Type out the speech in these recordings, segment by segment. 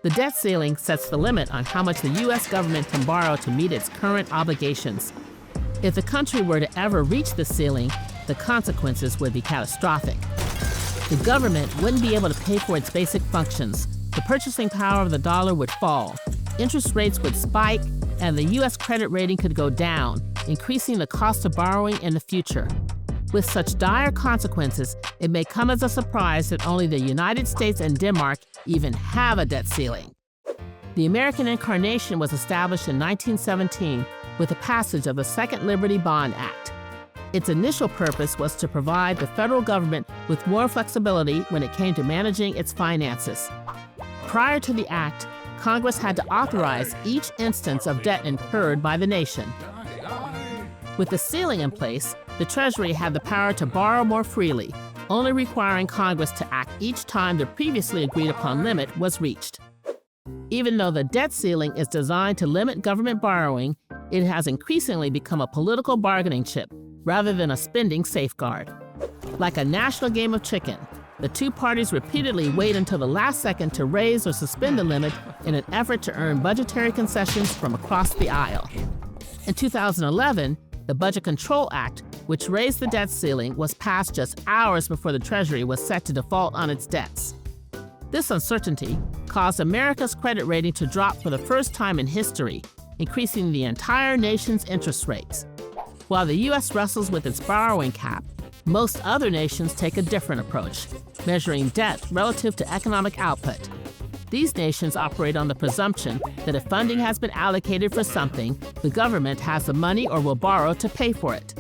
The debt ceiling sets the limit on how much the U.S. government can borrow to meet its current obligations. If the country were to ever reach the ceiling, the consequences would be catastrophic. The government wouldn't be able to pay for its basic functions. The purchasing power of the dollar would fall. Interest rates would spike, and the U.S. credit rating could go down, increasing the cost of borrowing in the future. With such dire consequences, it may come as a surprise that only the United States and Denmark even have a debt ceiling. The American incarnation was established in 1917 with the passage of the Second Liberty Bond Act. Its initial purpose was to provide the federal government with more flexibility when it came to managing its finances. Prior to the act, Congress had to authorize each instance of debt incurred by the nation. With the ceiling in place, the Treasury had the power to borrow more freely, only requiring Congress to act each time the previously agreed upon limit was reached. Even though the debt ceiling is designed to limit government borrowing, it has increasingly become a political bargaining chip rather than a spending safeguard. Like a national game of chicken, the two parties repeatedly wait until the last second to raise or suspend the limit in an effort to earn budgetary concessions from across the aisle. In 2011, the Budget Control Act, which raised the debt ceiling, was passed just hours before the Treasury was set to default on its debts. This uncertainty caused America's credit rating to drop for the first time in history, increasing the entire nation's interest rates. While the U.S. wrestles with its borrowing cap, most other nations take a different approach, measuring debt relative to economic output. These nations operate on the presumption that if funding has been allocated for something, the government has the money or will borrow to pay for it.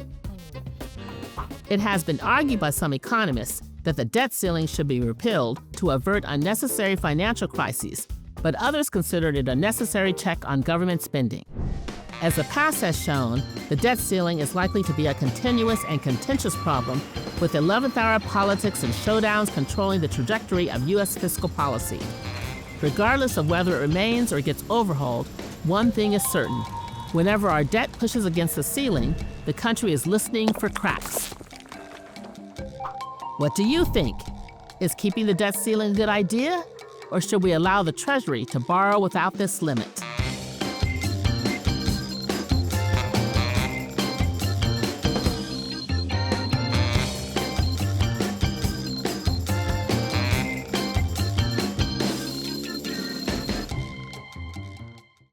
It has been argued by some economists that the debt ceiling should be repealed to avert unnecessary financial crises, but others considered it a necessary check on government spending. As the past has shown, the debt ceiling is likely to be a continuous and contentious problem, with 11th-hour politics and showdowns controlling the trajectory of U.S. fiscal policy. Regardless of whether it remains or gets overhauled, one thing is certain. Whenever our debt pushes against the ceiling, the country is listening for cracks. What do you think? Is keeping the debt ceiling a good idea? Or should we allow the Treasury to borrow without this limit?